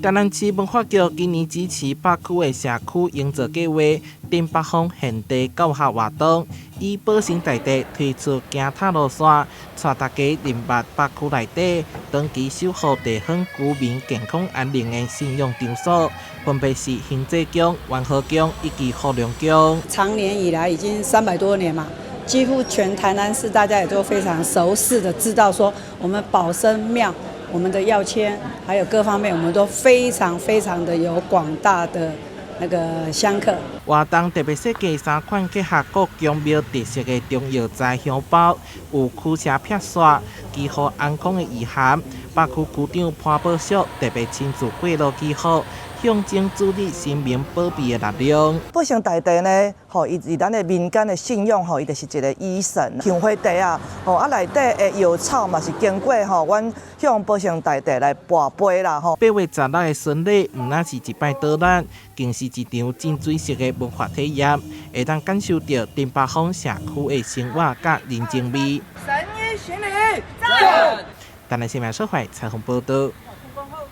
嘉南市文化局今年支持北区的社区营造计划，顶北方现地教学活动，以保生在地推出行踏路线，带大家认捌北区内底长期守护地方居民健康安宁的信用场所，分别是行济宫、元和宫以及福隆宫。长年以来已经300多年嘛。几乎全台南市大家也都非常熟悉的知道说，我们保生庙、我们的药签，还有各方面，我们都非常的有广大的那个香客。活动特别设计3款结合各宫庙特色的中药材香包，有驱邪撇煞、祈福安康的意涵。北区区长潘宝淑特别亲自过路祈福，象征主日神明保庇的力量。保生大帝呢，伊咱的民间的信仰，伊就是一个医神。香花地啊，内底的药草嘛是经过阮向保生大帝来跋杯啦。8月16日的巡礼，唔那是一摆导览，更是一场真水式的文化体验，会当感受到顶北方社区的生活甲人情味。神医巡礼，赞！台南新闻社会采访报道。